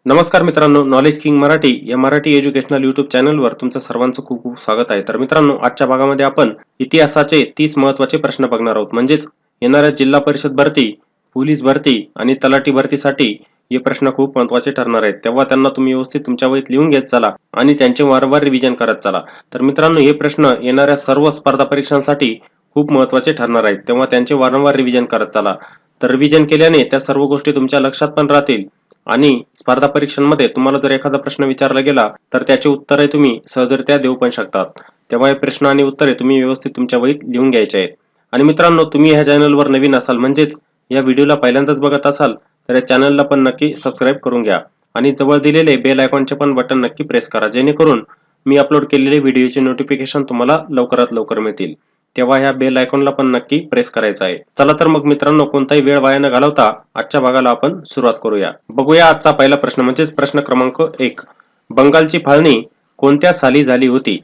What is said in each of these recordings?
नमस्कार मित्रांनो, knowledge king Marathi या मराठी एज्युकेशनल यूट्यूब चॅनलवर तुमचं सर्वांचं खूप खूप स्वागत आहे. तर मित्रांनो, आजच्या भागामध्ये आपण इतिहासाचे 30 महत्त्वाचे प्रश्न बघणार आहोत. म्हणजेच येणाऱ्या जिल्हा परिषद भरती, पोलीस भरती आणि तलाठी भरतीसाठी हे प्रश्न खूप महत्त्वाचे ठरणार आहेत. तेव्हा त्यांना तुम्ही व्यवस्थित तुमच्या वहीत लिहून घेत चला आणि त्यांचे वारंवार रिव्हिजन करत चला. तर मित्रांनो, हे प्रश्न येणाऱ्या सर्व स्पर्धा परीक्षांसाठी खूप महत्त्वाचे ठरणार आहेत. तेव्हा त्यांचे वारंवार रिव्हिजन करत चला. तर रिव्हिजन केल्याने त्या सर्व गोष्टी तुमच्या लक्षात पण राहतील आणि स्पर्धा परीक्षांमध्ये तुम्हाला जर एखादा प्रश्न विचारला गेला तर त्याचे उत्तरे तुम्ही सहजरित्या देऊ पण शकतात. तेव्हा हे प्रश्न आणि उत्तरे तुम्ही व्यवस्थित तुमच्या वहीत लिहून घ्यायचे आहेत. आणि मित्रांनो, तुम्ही ह्या चॅनलवर नवीन असाल म्हणजेच या व्हिडिओला पहिल्यांदाच बघत असाल तर या चॅनलला पण नक्की सबस्क्राईब करून घ्या आणि जवळ दिलेले बेल आयकॉनचे पण बटन नक्की प्रेस करा, जेणेकरून मी अपलोड केलेले व्हिडिओचे नोटिफिकेशन तुम्हाला लवकरात लवकर मिळतील. तेव्हा ह्या बेल आयकॉनला पण नक्की प्रेस करायचा आहे. चला तर मग मित्रांनो, कोणताही वेळ वाया न घालवता आजच्या भागाला आपण सुरुवात करूया. बघूया आजचा पहिला प्रश्न म्हणजेच प्रश्न क्रमांक 1. बंगालची फाळणी कोणत्या साली झाली होती?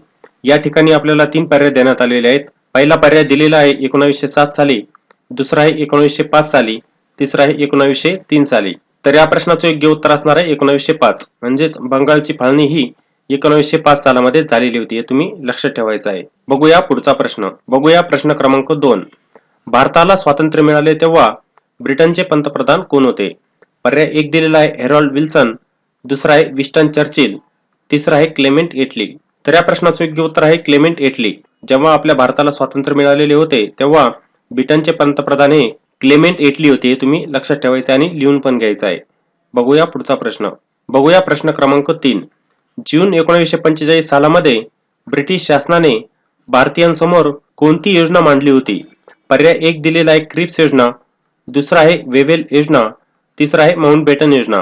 या ठिकाणी आपल्याला 3 पर्याय देण्यात आलेले आहेत. पहिला पर्याय दिलेला आहे 1907 साली, दुसरा आहे 1905 साली, तिसरा आहे 1903 साली. तर या प्रश्नाचं योग्य उत्तर असणार आहे 1905. म्हणजेच बंगालची फाळणी ही 1905 सालामध्ये झालेली होती. हे तुम्ही लक्षात ठेवायचं आहे. बघूया पुढचा प्रश्न. बघूया प्रश्न क्रमांक 2. भारताला स्वातंत्र्य मिळाले तेव्हा ब्रिटनचे पंतप्रधान कोण होते? पर्याय 1 दिलेला आहे हेरॉल्ड विल्सन, दुसरा आहे विस्टन चर्चिल, तिसरा आहे क्लेमेंट एटली. तर या प्रश्नाचं योग्य उत्तर आहे क्लेमेंट एटली. जेव्हा आपल्या भारताला स्वातंत्र्य मिळालेले होते तेव्हा ब्रिटनचे पंतप्रधान हे क्लेमेंट एटली होते. हे तुम्ही लक्षात ठेवायचं आणि लिहून पण घ्यायचं आहे. बघूया पुढचा प्रश्न. बघूया प्रश्न क्रमांक 3. जून 1945 सालामध्ये ब्रिटिश शासनाने भारतीयांसमोर कोणती योजना मांडली होती? पर्याय 1 दिलेला आहे क्रिप्स योजना, दुसरा आहे वेव्हेल योजना, तिसरा आहे माउंटबॅटन योजना.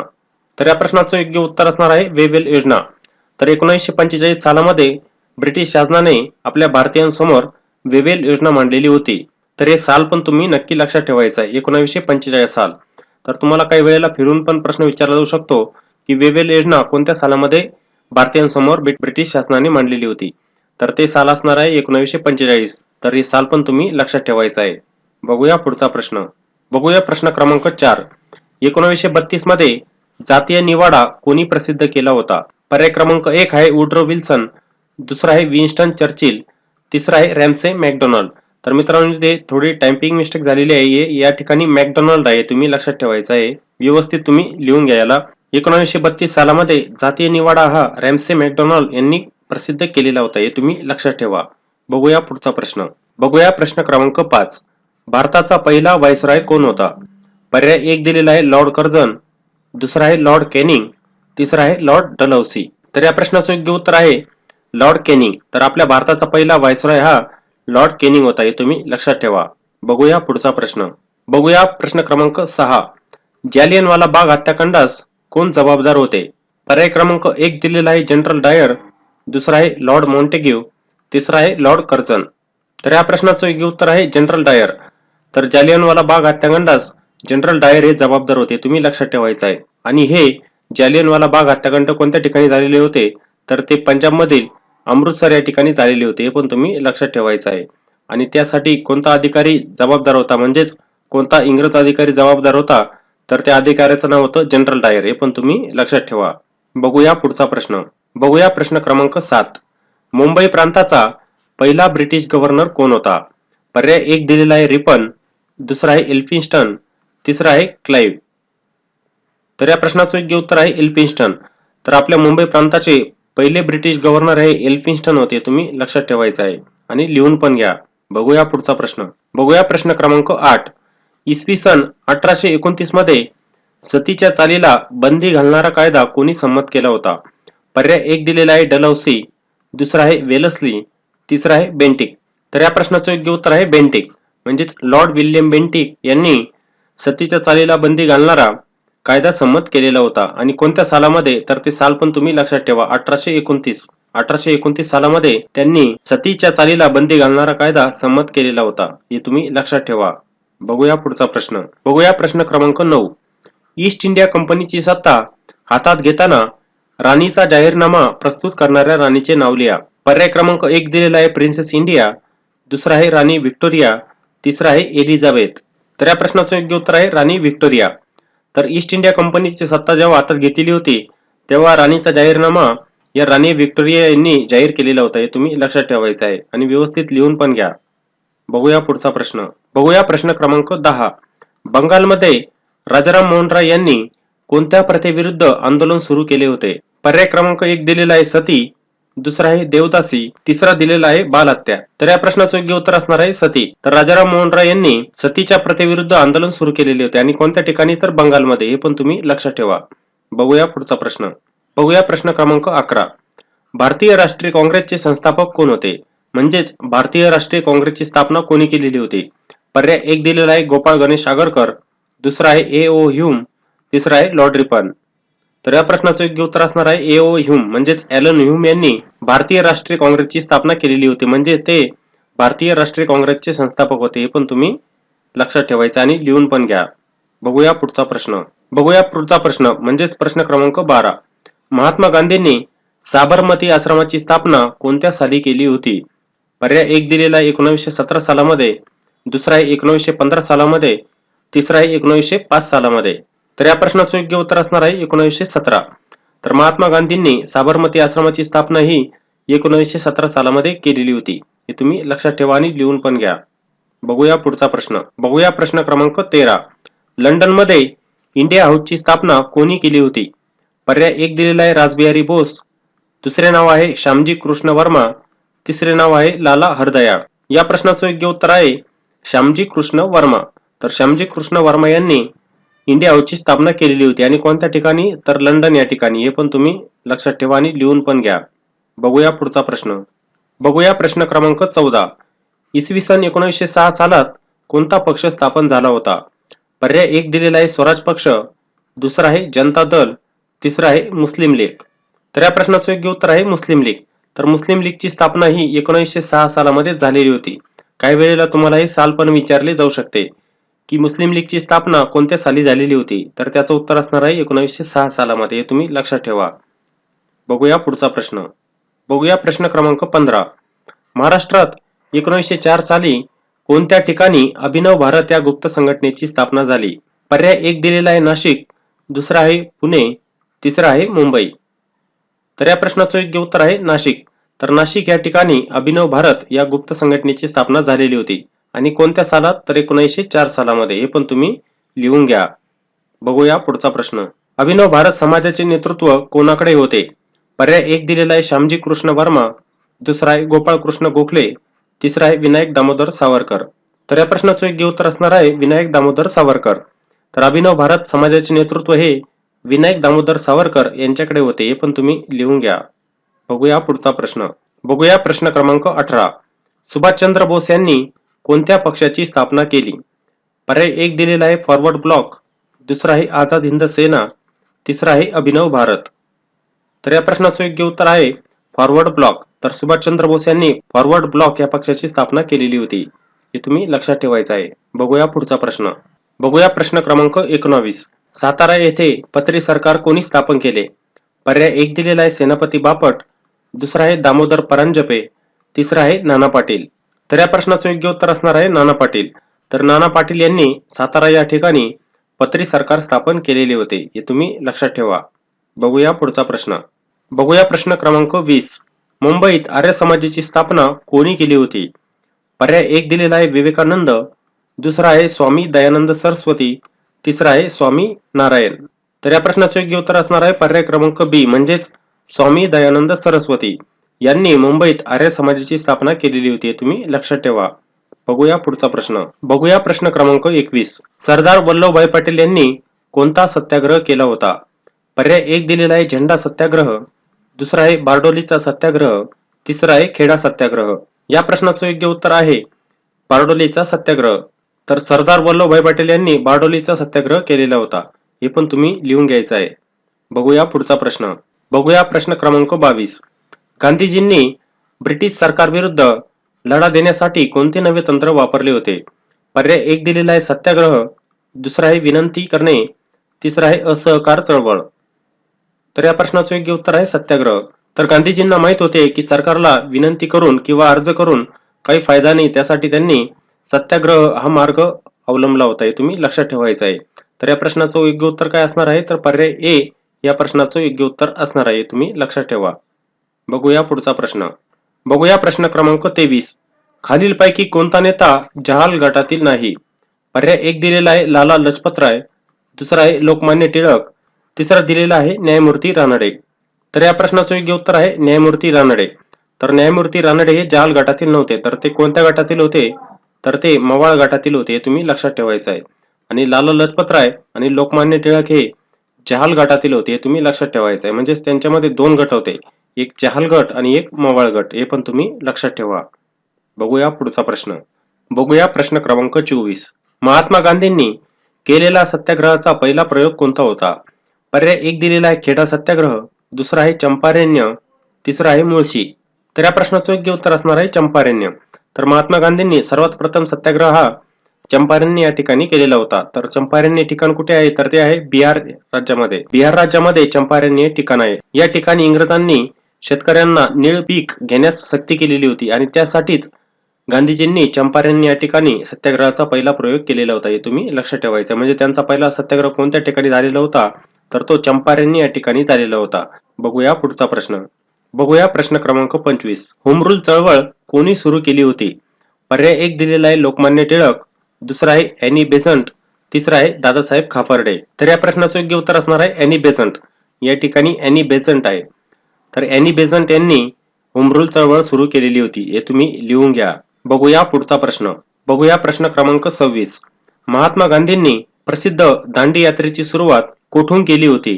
तर या प्रश्नाचं योग्य उत्तर असणार आहे वेव्हेल योजना. तर 1945 सालामध्ये ब्रिटिश शासनाने आपल्या भारतीयांसमोर वेव्हेल योजना मांडलेली होती. तर हे साल पण तुम्ही नक्की लक्षात ठेवायचं आहे, 1945 साल. तर तुम्हाला काही वेळेला फिरून पण प्रश्न विचारला जाऊ शकतो की वेव्हेल योजना कोणत्या सालामध्ये भारतीयांसमोर ब्रिटिश शासनाने मांडलेली होती. तर ते साल असणार आहे 1945. तर हे साल पण तुम्ही लक्षात ठेवायचं आहे. बघूया पुढचा प्रश्न. बघूया प्रश्न क्रमांक 4. 1932 मध्ये जातीय निवाडा कोणी प्रसिद्ध केला होता? पर्याय क्रमांक 1 आहे वुड्रो विल्सन, दुसरा आहे विन्स्टन चर्चिल, तिसरा आहे रॅम्से मॅकडोनाल्ड. तर मित्रांनो, ते थोडी टायपिंग मिस्टेक झालेली आहे. या ठिकाणी मॅकडोनाल्ड आहे, तुम्ही लक्षात ठेवायचं आहे. व्यवस्थित तुम्ही लिहून घ्यायला. 1932 सालामध्ये जातीय निवाडा हा रॅम्से मॅकडोनाल्ड यांनी प्रसिद्ध केलेला होता. हे तुम्ही लक्षात ठेवा. बघूया पुढचा प्रश्न. बघूया प्रश्न क्रमांक 5. भारताचा पहिला व्हाईसरॉय कोण होता? पर्याय 1 दिलेला आहे लॉर्ड कर्झन, दुसरा आहे लॉर्ड कॅनिंग, तिसरा आहे लॉर्ड डलहौसी. तर या प्रश्नाचं योग्य उत्तर आहे लॉर्ड कॅनिंग. तर आपल्या भारताचा पहिला व्हाईसरॉय हा लॉर्ड कॅनिंग होता. हे तुम्ही लक्षात ठेवा. बघूया पुढचा प्रश्न. बघूया प्रश्न क्रमांक 6. जालियनवाला बाग हत्याकांडास कोण जबाबदार होते? पर्याय क्रमांक 1 दिलेला आहे जनरल डायर, दुसरा आहे लॉर्ड मॉन्टेग्यू, तिसरा आहे लॉर्ड कर्झन. तर या प्रश्नाचं योग्य उत्तर आहे जनरल डायर. तर जालियनवाला बाग हत्याकांडास जनरल डायर हे जबाबदार होते. तुम्ही लक्षात ठेवायचं आहे. आणि हे जालियनवाला बाग हत्याकांड कोणत्या ठिकाणी झालेले होते? तर ते पंजाबमधील अमृतसर या ठिकाणी झालेले होते. हे पण तुम्ही लक्षात ठेवायचं आहे. आणि त्यासाठी कोणता अधिकारी जबाबदार होता, म्हणजेच कोणता इंग्रज अधिकारी जबाबदार होता? तर त्या अधिकाऱ्याचं नाव होतं जनरल डायर. हे पण तुम्ही लक्षात ठेवा. बघूया पुढचा प्रश्न. बघूया प्रश्न क्रमांक 7. मुंबई प्रांताचा पहिला ब्रिटिश गव्हर्नर कोण होता? पर्याय 1 दिलेला आहे रिपन, दुसरा आहे एल्फिन्स्टन, तिसरा आहे क्लाइव्ह. तर या प्रश्नाचं योग्य उत्तर आहे एल्फिन्स्टन. तर आपल्या मुंबई प्रांताचे पहिले ब्रिटिश गव्हर्नर आहे एल्फिन्स्टन होते. तुम्ही लक्षात ठेवायचं आहे आणि लिहून पण घ्या. बघूया पुढचा प्रश्न. बघूया प्रश्न क्रमांक 8. इसवी सन 1829 मध्ये सतीच्या चालीला बंदी घालणारा कायदा कोणी संमत केला होता? पर्याय 1 दिलेला आहे डलहौसी, दुसरा आहे वेलस्ली, तिसरा आहे बेंटिक. तर या प्रश्नाचं योग्य उत्तर आहे बेंटिक. म्हणजेच लॉर्ड विल्यम बेंटिक यांनी सतीच्या चालीला बंदी घालणारा कायदा संमत केलेला होता. आणि कोणत्या सालामध्ये? तर ते साल पण तुम्ही लक्षात ठेवा. 1829. 1829 सालामध्ये त्यांनी सतीच्या चालीला बंदी घालणारा कायदा संमत केलेला होता. हे तुम्ही लक्षात ठेवा. बघूया पुढचा प्रश्न. बघूया प्रश्न क्रमांक 9. ईस्ट इंडिया कंपनीची सत्ता हातात घेताना राणीचा जाहीरनामा प्रस्तुत करणाऱ्या राणीचे नाव लिहा. पर्याय क्रमांक 1 दिलेला आहे प्रिन्सेस इंडिया, दुसरा आहे राणी व्हिक्टोरिया, तिसरा आहे एलिझाबेथ. तर या प्रश्नाचं योग्य उत्तर आहे राणी व्हिक्टोरिया. तर ईस्ट इंडिया कंपनीची सत्ता जेव्हा हातात घेतलेली होती तेव्हा राणीचा जाहीरनामा या राणी व्हिक्टोरिया यांनी जाहीर केलेला होता. हे तुम्ही लक्षात ठेवायचं आहे आणि व्यवस्थित लिहून पण घ्या. बघूया पुढचा प्रश्न. बघूया प्रश्न क्रमांक 10. बंगालमध्ये राजाराम मोहन राय यांनी कोणत्या प्रथेविरुद्ध आंदोलन सुरू केले होते? पर्याय क्रमांक 1 दिलेला आहे सती, दुसरा आहे देवदासी, तिसरा दिलेला आहे बालहत्या. तर या प्रश्नाचं योग्य उत्तर असणार आहे सती. तर राजाराम मोहन राय यांनी सतीच्या प्रथेविरुद्ध आंदोलन सुरू केलेले होते आणि कोणत्या ठिकाणी? तर बंगालमध्ये. हे पण तुम्ही लक्षात ठेवा. बघूया पुढचा प्रश्न. बघूया प्रश्न क्रमांक 11. भारतीय राष्ट्रीय काँग्रेसचे संस्थापक कोण होते? म्हणजेच भारतीय राष्ट्रीय काँग्रेसची स्थापना कोणी केलेली होती? पर्याय 1 दिलेला आहे गोपाळ गणेश आगरकर, दुसरा आहे ए.ओ. ह्यूम, तिसरा आहे लॉर्ड रिपन. तर या प्रश्नाचं योग्य उत्तर असणार आहे ए.ओ. ह्यूम म्हणजेच ॲलन ह्यूम यांनी भारतीय राष्ट्रीय काँग्रेसची स्थापना केलेली होती. म्हणजे ते भारतीय राष्ट्रीय काँग्रेसचे संस्थापक होते. हे पण तुम्ही लक्षात ठेवायचं आणि लिहून पण घ्या. बघूया पुढचा प्रश्न. बघूया पुढचा प्रश्न म्हणजेच प्रश्न क्रमांक 12. महात्मा गांधींनी साबरमती आश्रमाची स्थापना कोणत्या साली केली होती? पर्याय 1 दिलेला आहे 1917 सालामध्ये, दुसरा आहे 1915 सालामध्ये, तिसरा आहे 1905 सालामध्ये. तर या प्रश्नाचं योग्य उत्तर असणार आहे 1917. तर महात्मा गांधींनी साबरमती आश्रमाची स्थापना ही 1917 सालामध्ये केलेली होती. हे तुम्ही लक्षात ठेवा आणि लिहून पण घ्या. बघूया पुढचा प्रश्न. बघूया प्रश्न क्रमांक 13. लंडनमध्ये इंडिया हाऊसची स्थापना कोणी केली होती? पर्याय 1 दिलेला आहे रासबिहारी बोस, दुसरे नाव आहे श्यामजी कृष्ण वर्मा, तिसरे नाव आहे लाला हरदयाळ. या प्रश्नाचं योग्य उत्तर आहे श्यामजी कृष्ण वर्मा. तर श्यामजी कृष्ण वर्मा यांनी इंडिया हाऊसची स्थापना केलेली होती आणि कोणत्या ठिकाणी? तर लंडन या ठिकाणी. हे पण तुम्ही लक्षात ठेवा आणि लिहून पण घ्या. बघूया पुढचा प्रश्न. बघूया प्रश्न क्रमांक 14. इसवी सन 1906 सालात कोणता पक्ष स्थापन झाला होता? पर्याय 1 दिलेला आहे स्वराज पक्ष, दुसरा आहे जनता दल, तिसरा आहे मुस्लिम लीग. तर या प्रश्नाचं योग्य उत्तर आहे मुस्लिम लीग. तर मुस्लिम लीगची स्थापना ही 1906 सालामध्ये झालेली होती. काही वेळेला तुम्हाला हे साल पण विचारले जाऊ शकते की मुस्लिम लीगची स्थापना कोणत्या साली झालेली होती? तर त्याचं उत्तर असणार आहे 1906 सालामध्ये. हे तुम्ही लक्षात ठेवा. बघूया पुढचा प्रश्न. बघूया प्रश्न क्रमांक 15. महाराष्ट्रात 1904 साली कोणत्या ठिकाणी अभिनव भारत या गुप्त संघटनेची स्थापना झाली? पर्याय 1 दिलेला आहे नाशिक, दुसरा आहे पुणे, तिसरा आहे मुंबई. तर या प्रश्नाचं योग्य उत्तर आहे नाशिक. तर नाशिक या ठिकाणी अभिनव भारत या गुप्त संघटनेची स्थापना झालेली होती आणि कोणत्या सालात? तर 1904 सालामध्ये. हे पण तुम्ही लिहून घ्या. बघूया पुढचा प्रश्न. अभिनव भारत समाजाचे नेतृत्व कोणाकडे होते? पर्याय 1 दिलेला आहे श्यामजी कृष्ण वर्मा, दुसरा आहे गोपाळ कृष्ण गोखले, तिसरा आहे विनायक दामोदर सावरकर. तर या प्रश्नाचं योग्य उत्तर असणार आहे विनायक दामोदर सावरकर. तर अभिनव भारत समाजाचे नेतृत्व हे विनायक दामोदर सावरकर यांच्याकडे होते. हे पण तुम्ही लिहून घ्या. बघूया पुढचा प्रश्न. बघूया प्रश्न क्रमांक 18. सुभाषचंद्र बोस यांनी कोणत्या पक्षाची स्थापना केली? पर्याय 1 दिलेला आहे फॉरवर्ड ब्लॉक, दुसरा आहे आझाद हिंद सेना, तिसरा आहे अभिनव भारत. तर या प्रश्नाचं योग्य उत्तर आहे फॉरवर्ड ब्लॉक. तर सुभाषचंद्र बोस यांनी फॉरवर्ड ब्लॉक या पक्षाची स्थापना केलेली होती. हे तुम्ही लक्षात ठेवायचं आहे. बघूया पुढचा प्रश्न. बघूया प्रश्न क्रमांक 19. सातारा येथे पत्री सरकार कोणी स्थापन केले? पर्याय 1 दिलेला आहे सेनापती बापट, दुसरा आहे दामोदर परांजपे, तिसरा आहे नाना पाटील. तर या प्रश्नाचं योग्य उत्तर असणार आहे नाना पाटील. तर नाना पाटील यांनी सातारा या ठिकाणी पत्री सरकार स्थापन केलेले होते. हे तुम्ही लक्षात ठेवा. बघूया पुढचा प्रश्न. बघूया प्रश्न क्रमांक 20. मुंबईत आर्य समाजाची स्थापना कोणी केली होती? पर्याय 1 दिलेला आहे विवेकानंद, दुसरा आहे स्वामी दयानंद सरस्वती, तिसरा आहे स्वामी नारायण. तर या प्रश्नाचं योग्य उत्तर असणार आहे पर्याय क्रमांक बी म्हणजेच स्वामी दयानंद सरस्वती यांनी मुंबईत आर्य समाजाची स्थापना केलेली होती. तुम्ही लक्षात ठेवा. बघूया पुढचा प्रश्न. बघूया प्रश्न क्रमांक 21. सरदार वल्लभभाई पटेल यांनी कोणता सत्याग्रह केला होता? पर्याय 1 दिलेला आहे झेंडा सत्याग्रह, दुसरा आहे बारडोलीचा सत्याग्रह, तिसरा आहे खेडा सत्याग्रह. या प्रश्नाचं योग्य उत्तर आहे बारडोलीचा सत्याग्रह. तर सरदार वल्लभभाई पटेल यांनी बारडोलीचा सत्याग्रह केलेला होता. हे पण तुम्ही लिहून घ्यायचं आहे. बघूया पुढचा प्रश्न. बघूया प्रश्न क्रमांक 22. गांधीजींनी ब्रिटिश सरकारविरुद्ध लढा देण्यासाठी कोणते नवे तंत्र वापरले होते? पर्याय 1 दिलेला आहे सत्याग्रह, दुसरा आहे विनंती करणे, तिसरा आहे असहकार चळवळ. तर या प्रश्नाचं योग्य उत्तर आहे सत्याग्रह. तर गांधीजींना माहित होते की सरकारला विनंती करून किंवा अर्ज करून काही फायदा नाही, त्यासाठी त्यांनी सत्याग्रह हा मार्ग अवलंबला होता. हे तुम्ही लक्षात ठेवायचं आहे. तर या प्रश्नाचं योग्य उत्तर काय असणार आहे, तर पर्याय ए या प्रश्नाचं योग्य उत्तर असणार आहे, तुम्ही लक्षात ठेवा. बघूया पुढचा प्रश्न. बघूया प्रश्न क्रमांक 23. खालीलपैकी कोणता नेता जहाल गटातील नाही? पर्याय एक दिलेला आहे लाला लजपतराय, दुसरा आहे लोकमान्य टिळक, तिसरा दिलेला आहे न्यायमूर्ती रानडे. तर या प्रश्नाचं योग्य उत्तर आहे न्यायमूर्ती रानडे. तर न्यायमूर्ती रानडे हे जहाल गटातील नव्हते, तर ते कोणत्या गटातील होते, तर ते मवाळ गटातील होते, हे तुम्ही लक्षात ठेवायचं आहे. आणि लाला लजपतराय आणि लोकमान्य टिळक हे जहाल गटातील होते, हे तुम्ही लक्षात ठेवायचं आहे. म्हणजेच त्यांच्यामध्ये दोन गट होते, एक जहाल गट आणि एक मवाळ गट, हे पण तुम्ही लक्षात ठेवा. बघूया पुढचा प्रश्न. बघूया प्रश्न क्रमांक 24. महात्मा गांधींनी केलेला सत्याग्रहाचा पहिला प्रयोग कोणता होता? पर्याय एक दिलेला आहे खेडा सत्याग्रह, दुसरा आहे चंपारण्य, तिसरा आहे मुळशी. तर या प्रश्नाचं योग्य उत्तर असणार आहे चंपारण्य. तर महात्मा गांधींनी सर्वात प्रथम सत्याग्रह हा चंपारण्य या ठिकाणी केलेला होता. तर चंपारण्य ठिकाण कुठे आहे, तर ते आहे बिहार राज्यामध्ये. बिहार राज्यामध्ये चंपारण्य ठिकाण आहे. या ठिकाणी इंग्रजांनी शेतकऱ्यांना निळ पीक घेण्यास सक्ती केलेली होती आणि त्यासाठीच गांधीजींनी चंपारण्य या ठिकाणी सत्याग्रहाचा पहिला प्रयोग केलेला होता, हे तुम्ही लक्षात ठेवायचं. म्हणजे त्यांचा पहिला सत्याग्रह कोणत्या ठिकाणी झालेला होता, तर तो चंपारण्य या ठिकाणी झालेला होता. बघूया पुढचा प्रश्न. बघूया प्रश्न क्रमांक 25. होम रूल चळवळ कोणी सुरू केली होती? पर्याय एक दिलेला आहे लोकमान्य टिळक, दुसरा आहे अॅनी बेझंट, तिसरा आहे दादासाहेब खापर्डे. तर या प्रश्नाचं योग्य उत्तर असणार आहे अॅनी बेझंट. या ठिकाणी अॅनी बेझंट आहे. तर अॅनी बेझंट यांनी होम रूल चळवळ सुरू केलेली होती, हे तुम्ही लिहून घ्या. बघूया पुढचा प्रश्न. बघूया प्रश्न क्रमांक 26. महात्मा गांधींनी प्रसिद्ध दांडी यात्रेची सुरुवात कोठून केली होती?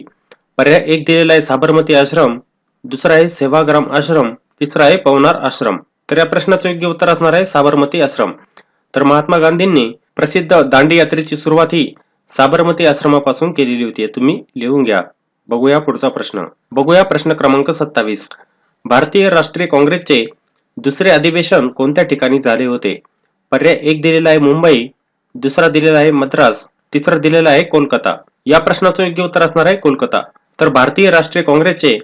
पर्याय एक दिलेला आहे साबरमती आश्रम, दुसरा आहे सेवाग्राम आश्रम, तिसरा आहे पवनार आश्रम. तर या प्रश्नाचं योग्य उत्तर असणार आहे साबरमती आश्रम. तर महात्मा गांधींनी प्रसिद्ध दांडी यात्रेची सुरुवात ही साबरमती आश्रमापासून केलेली होती, हे तुम्ही लिहून घ्या. बघूया पुढचा प्रश्न. बघूया प्रश्न क्रमांक 27. भारतीय राष्ट्रीय काँग्रेसचे दुसरे अधिवेशन कोणत्या ठिकाणी झाले होते? पर्याय एक दिलेला आहे मुंबई, दुसरा दिलेला आहे मद्रास, तिसरा दिलेला आहे कोलकाता. या प्रश्नाचं योग्य उत्तर असणार आहे कोलकाता. तर भारतीय राष्ट्रीय काँग्रेसचे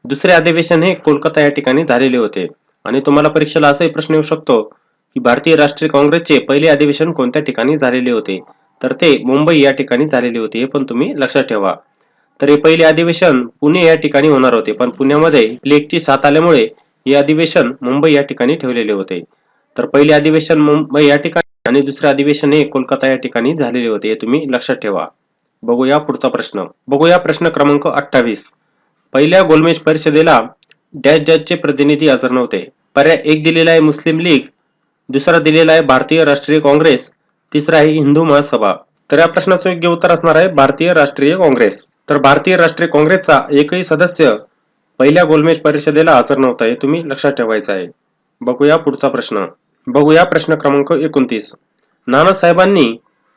दुसरे अधिवेशन हे कोलकाता या ठिकाणी झालेले होते. आणि तुम्हाला परीक्षेला असाही प्रश्न येऊ शकतो की भारतीय राष्ट्रीय काँग्रेसचे पहिले अधिवेशन कोणत्या ठिकाणी झालेले होते? तर ते मुंबई या ठिकाणी झालेले होते, हे पण तुम्ही लक्षात ठेवा. तर हे पहिले अधिवेशन पुणे या ठिकाणी होणार होते, पण पुण्यामध्ये प्लेगची साथ आल्यामुळे हे अधिवेशन मुंबई या ठिकाणी ठेवलेले होते. तर पहिले अधिवेशन मुंबई या ठिकाणी आणि दुसरे अधिवेशन हे कोलकाता या ठिकाणी झालेले होते, हे तुम्ही लक्षात ठेवा. बघूया पुढचा प्रश्न. बघूया प्रश्न क्रमांक 28. पहिल्या गोलमेज परिषदेला डॅश डॅशचे प्रतिनिधी हजर नव्हते? पर्याय एक दिलेला आहे मुस्लिम लीग, दुसरा दिलेला आहे भारतीय राष्ट्रीय काँग्रेस, तिसरा आहे हिंदू महासभा. तर या प्रश्नाचं योग्य उत्तर असणार आहे भारतीय राष्ट्रीय काँग्रेस. तर भारतीय राष्ट्रीय काँग्रेसचा एकही सदस्य पहिल्या गोलमेज परिषदेला हजर नव्हता, हे तुम्ही लक्षात ठेवायचं आहे. बघूया पुढचा प्रश्न. बघूया प्रश्न क्रमांक 29. नानासाहेबांनी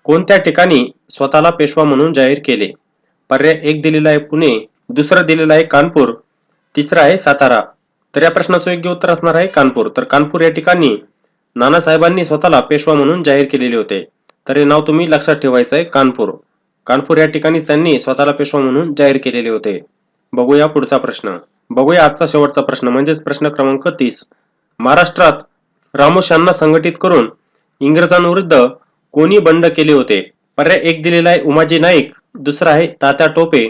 कोणत्या ठिकाणी स्वतःला पेशवा म्हणून जाहीर केले? पर्याय एक दिलेला आहे पुणे, दुसरा दिलेला आहे कानपूर, तिसरा आहे सातारा. तर या प्रश्नाचं योग्य उत्तर असणार आहे कानपूर. तर कानपूर या ठिकाणी नानासाहेबांनी स्वतःला पेशवा म्हणून जाहीर केलेले होते. तर हे नाव तुम्ही लक्षात ठेवायचं आहे कानपूर. कानपूर या ठिकाणी त्यांनी स्वतःला पेशवा म्हणून जाहीर केलेले होते. बघूया पुढचा प्रश्न. बघूया आजचा शेवटचा प्रश्न म्हणजेच प्रश्न क्रमांक 30. महाराष्ट्रात रामोश्यांना संघटित करून इंग्रजांविरुद्ध कोणी बंड केले होते? पर्याय एक दिलेला आहे उमाजी नाईक, दुसरा आहे तात्या टोपे,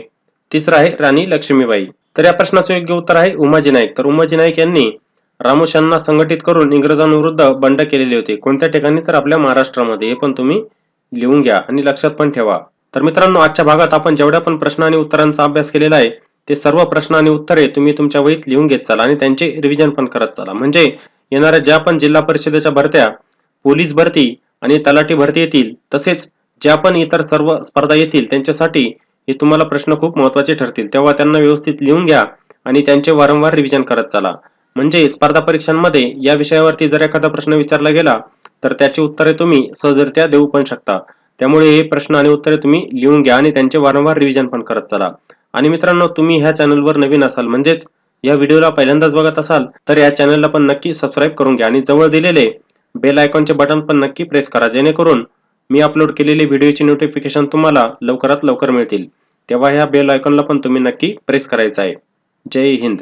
तिसरा आहे राणी लक्ष्मीबाई. तर या प्रश्नाचं योग्य उत्तर आहे उमाजी नाईक. तर उमाजी नाईक यांनी रामोश्यांना संघटित करून इंग्रजांविरुद्ध बंड केलेले होते. कोणत्या ठिकाणी? तर आपल्या महाराष्ट्रामध्ये. हे पण तुम्ही लिहून घ्या आणि लक्षात पण ठेवा. तर मित्रांनो, आजच्या भागात आपण जेवढ्या पण प्रश्न आणि उत्तरांचा अभ्यास केलेला आहे ते सर्व प्रश्न आणि उत्तरे तुम्ही तुमच्या वहीत लिहून घेत चाला आणि त्यांचे रिव्हिजन पण करत चाला. म्हणजे येणाऱ्या ज्या पण जिल्हा परिषदेच्या भरत्या, पोलीस भरती आणि तलाठी भरती येतील, तसेच ज्या पण इतर सर्व स्पर्धा येतील त्यांच्यासाठी हे तुम्हाला प्रश्न खूप महत्त्वाचे ठरतील. तेव्हा त्यांना व्यवस्थित लिहून घ्या आणि त्यांचे वारंवार रिव्हिजन करत चाला. म्हणजे स्पर्धा परीक्षांमध्ये या विषयावरती जर एखादा प्रश्न विचारला गेला तर त्याची उत्तरे तुम्ही सहजरित्या देऊ पण शकता. त्यामुळे हे प्रश्न आणि उत्तरे तुम्ही लिहून घ्या आणि त्यांचे वारंवार रिव्हिजन पण करत चला. आणि मित्रांनो, तुम्ही ह्या चॅनलवर नवीन असाल म्हणजेच या व्हिडिओला पहिल्यांदाच बघत असाल तर या चॅनलला पण नक्की सबस्क्राईब करून घ्या आणि जवळ दिलेले बेल आयकॉनचे बटन पण नक्की प्रेस करा, जेणेकरून मी अपलोड केलेले व्हिडिओची नोटिफिकेशन तुम्हाला लवकरात लवकर मिळतील. तेव्हा ह्या बेल आयकॉनला पण तुम्ही नक्की प्रेस करायचं आहे. जय हिंद.